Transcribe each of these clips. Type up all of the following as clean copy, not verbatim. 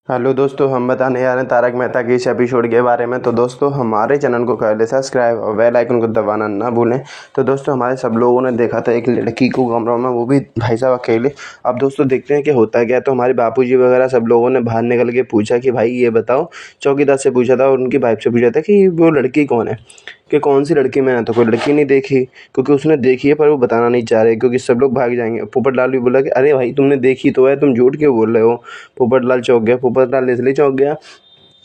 Hello दोस्तों, हम बताने जा रहे हैं तारक मेहता के इस एपिसोड के बारे में। तो दोस्तों, हमारे चैनल को कर ले सब्सक्राइब और बेल आइकन को दबाना ना भूलें। तो दोस्तों, हमारे सब लोगों ने देखा था एक लड़की को कमरों में, वो भी भाई साहब अकेले। अब दोस्तों देखते हैं कि होता क्या है। तो हमारे बापूजी वगैरह सब लोगों ने बाहर निकल के पूछा कि भाई ये बताओ, चौकीदार से पूछा था और उनकी वाइफ से पूछा था कि वो लड़की कौन है, कि कौन सी लड़की। मैंने तो कोई लड़की नहीं देखी, क्योंकि उसने देखी है पर वो बताना नहीं चाह रहे, क्योंकि सब लोग भाग जाएंगे। पोपटलाल भी बोला कि अरे भाई तुमने देखी तो है, तुम झूठ क्यों बोल रहे हो। पोपटलाल चौंक गया। पोपटलाल इसलिए चौंक गया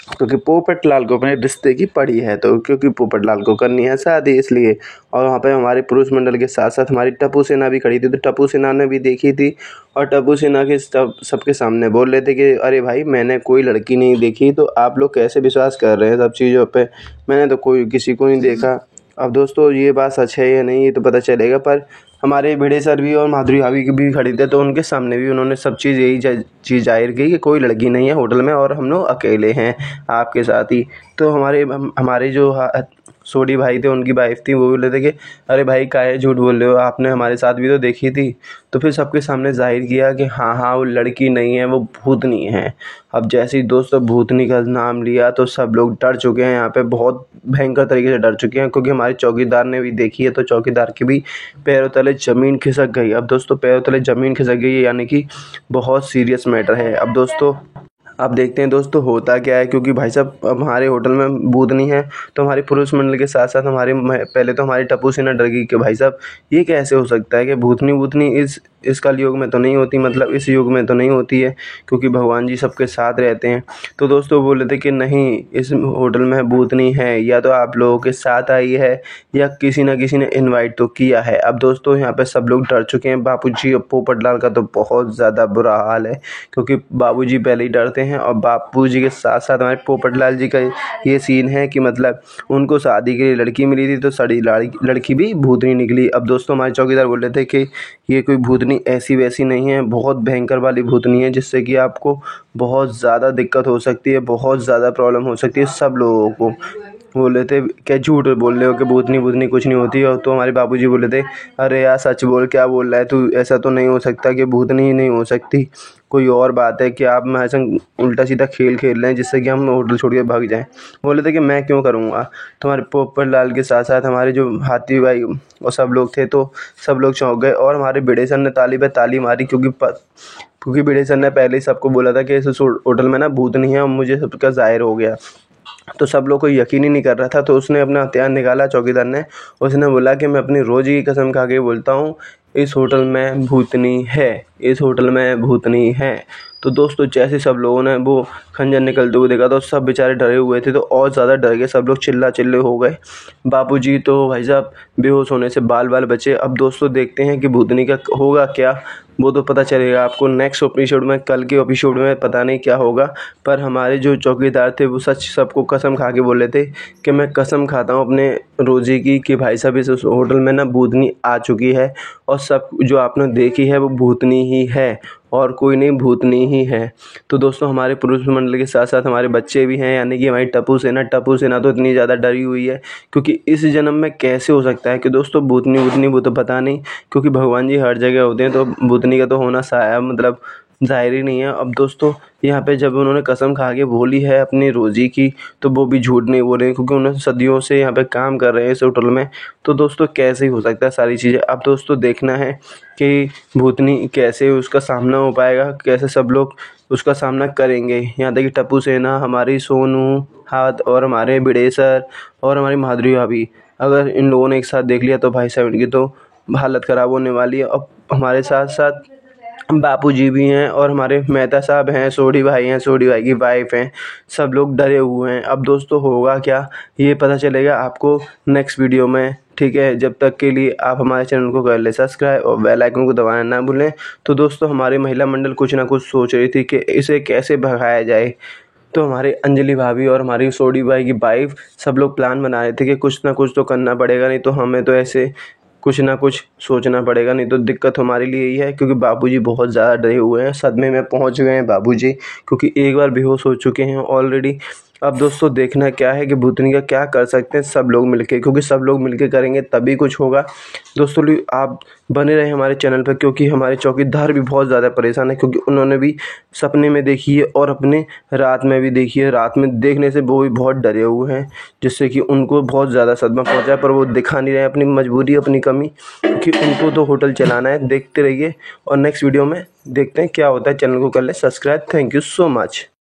क्योंकि पोपटलाल को अपने रिश्ते की पड़ी है, तो क्योंकि पोपटलाल को करनी है शादी इसलिए। और वहाँ पे हमारे पुरुष मंडल के साथ साथ हमारी टप्पू सेना भी खड़ी थी। तो टप्पू सेना ने भी देखी थी और टप्पू सेना के सबके सामने बोल रहे थे कि अरे भाई मैंने कोई लड़की नहीं देखी, तो आप लोग कैसे विश्वास कर रहे हैं सब चीज़ों पे। मैंने तो कोई किसी को नहीं देखा। अब दोस्तों ये बात सच है या नहीं ये तो पता चलेगा, पर हमारे भिड़े सर भी और माधुरी भाभी भी खड़ी थे, तो उनके सामने भी उन्होंने सब चीज़ यही चीज़ जाहिर की कि कोई लड़की नहीं है होटल में और हम लोग अकेले हैं आपके साथ ही। तो हमारे जो सोडी भाई थे, उनकी वाइफ थी, वो बोले थे कि अरे भाई काहे झूठ बोल रहे हो, आपने हमारे साथ भी तो देखी थी। तो फिर सबके सामने जाहिर किया कि हाँ हाँ वो लड़की नहीं है, वो भूतनी है। अब जैसे ही दोस्तों भूतनी का नाम लिया तो सब लोग डर चुके हैं, यहाँ पे बहुत भयंकर तरीके से डर चुके हैं, क्योंकि हमारे चौकीदार ने भी देखी है। तो चौकीदार की भी पैरों तले ज़मीन खिसक गई। अब दोस्तों पैरों तले ज़मीन खिसक गई है, यानी कि बहुत सीरियस मैटर है। अब दोस्तों अब देखते हैं दोस्तों होता क्या है, क्योंकि भाई साहब अब हमारे होटल में भूतनी है। तो हमारे पुरुष मंडल के साथ साथ पहले तो हमारी टप्पू सेना डर गई कि भाई साहब ये कैसे हो सकता है कि भूतनी भूतनी इस कलयुग में तो नहीं होती, मतलब इस युग में तो नहीं होती है, क्योंकि भगवान जी सबके साथ रहते हैं। तो दोस्तों बोले थे कि नहीं, इस होटल में भूतनी है, या तो आप लोगों के साथ आई है या किसी न किसी ने इनवाइट तो किया है। अब दोस्तों यहाँ पे सब लोग डर चुके हैं। बापूजी और पोपटलाल का तो बहुत ज़्यादा बुरा हाल है, क्योंकि बाबूजी पहले ही डरते हैं और बापूजी के साथ साथ हमारे पोपटलाल जी का ये सीन है कि मतलब उनको शादी के लिए लड़की मिली थी, तो सारी लड़की भी भूतनी निकली। अब दोस्तों हमारे चौकीदार बोल रहे थे कि ये कोई भूतनी ऐसी वैसी नहीं है, बहुत भयंकर वाली भूतनी है, जिससे कि आपको बहुत ज़्यादा दिक्कत हो सकती है, बहुत ज़्यादा प्रॉब्लम हो सकती है सब लोगों को। बोले थे क्या झूठ बोल रहे हो कि भूतनी भूतनी कुछ नहीं होती। और तो हमारे बाबूजी बोले थे अरे यार सच बोल, क्या बोल रहा है तू, ऐसा तो नहीं हो सकता कि भूतनी ही नहीं हो सकती, कोई और बात है कि आप हमारे संग उल्टा सीधा खेल खेल रहे हैं जिससे कि हम होटल छोड़ के भाग जाएं। बोले थे कि मैं क्यों करूँगा। तो हमारे पोपटलाल के साथ साथ हमारे जो हाथी भाई और सब लोग थे, तो सब लोग चौंक गए। और हमारे भिड़े सर ने ताली पे ताली मारी, क्योंकि भिड़े सर ने पहले ही सबको बोला था कि इस होटल में ना भूतनी है, और मुझे सबका ज़ाहिर हो गया। तो सब लोग को यकीन ही नहीं कर रहा था। तो उसने अपना हथियार निकाला चौकीदार ने, उसने बोला कि मैं अपनी रोज़ी की कसम खा के बोलता हूँ इस होटल में भूतनी है, इस होटल में भूतनी है। तो दोस्तों जैसे सब लोगों ने वो खंजर निकलते हुए देखा तो सब बेचारे डरे हुए थे, तो और ज़्यादा डर गए, सब लोग चिल्ला चिल्ले हो गए। बापूजी तो भाई साहब बेहोश होने से बाल बाल बचे। अब दोस्तों देखते हैं कि भूतनी का होगा क्या, वो तो पता चलेगा आपको नेक्स्ट एपिसोड में। कल के एपिसोड में पता नहीं क्या होगा, पर हमारे जो चौकीदार थे वो सच सबको कसम खा के बोले थे कि मैं कसम खाता हूँ अपने रोज़ी की कि भाई साहब इस होटल में ना भूतनी आ चुकी है, और सब जो आपने देखी है वो भूतनी ही है और कोई नहीं, भूतनी ही है। तो दोस्तों हमारे पुरुष मंडल के साथ साथ हमारे बच्चे भी हैं, यानी कि हमारी टप्पू सेना तो इतनी ज़्यादा डरी हुई है, क्योंकि इस जन्म में कैसे हो सकता है कि दोस्तों भूतनी वो तो पता नहीं, क्योंकि भगवान जी हर जगह होते हैं, तो भूतनी का तो होना मतलब ज़ाहिर ही नहीं है। अब दोस्तों यहाँ पे जब उन्होंने कसम खा के बोली है अपनी रोज़ी की, तो वो भी झूठ नहीं बोल रहे हैं, क्योंकि उन्होंने सदियों से यहाँ पे काम कर रहे हैं इस होटल में। तो दोस्तों कैसे ही हो सकता है सारी चीज़ें। अब दोस्तों देखना है कि भूतनी कैसे उसका सामना हो पाएगा, कैसे सब लोग उसका सामना करेंगे। यहाँ तक कि टप्पू सेना, हमारी सोनू हाथ और हमारे भिड़े सर और हमारी माधुरी भाभी, अगर इन लोगों ने एक साथ देख लिया तो भाई साहब इनकी तो हालत ख़राब होने वाली है। अब हमारे साथ साथ बापूजी भी हैं और हमारे मेहता साहब हैं, सोडी भाई की वाइफ हैं, सब लोग डरे हुए हैं। अब दोस्तों होगा क्या ये पता चलेगा आपको नेक्स्ट वीडियो में, ठीक है। जब तक के लिए आप हमारे चैनल को कर ले सब्सक्राइब और बेल आइकन को दबाना ना भूलें। तो दोस्तों हमारी महिला मंडल कुछ ना कुछ सोच रही थी कि इसे कैसे भगाया जाए। तो हमारी अंजलि भाभी और हमारी सोडी भाई की वाइफ सब लोग प्लान बना रहे थे कि कुछ ना कुछ तो करना पड़ेगा, नहीं तो हमें तो ऐसे कुछ ना कुछ सोचना पड़ेगा, नहीं तो दिक्कत हमारे लिए ही है। क्योंकि बाबूजी बहुत ज़्यादा डरे हुए हैं, सदमे में पहुंच गए हैं बाबूजी, क्योंकि एक बार बेहोश हो चुके हैं ऑलरेडी। अब दोस्तों देखना क्या है कि भूतनी का क्या कर सकते हैं सब लोग मिलके, क्योंकि सब लोग मिलके करेंगे तभी कुछ होगा। दोस्तों आप बने रहे हमारे चैनल पर, क्योंकि हमारे चौकीदार भी बहुत ज़्यादा परेशान है, क्योंकि उन्होंने भी सपने में देखी है और अपने रात में भी देखी है। रात में देखने से वो भी बहुत डरे हुए हैं, जिससे कि उनको बहुत ज़्यादा सदमा पहुंचा है, पर वो दिखा नहीं रहे अपनी मजबूरी, अपनी कमी, क्योंकि उनको तो होटल चलाना है। देखते रहिए और नेक्स्ट वीडियो में देखते हैं क्या होता है। चैनल को कर ले subscribe. Thank you so much.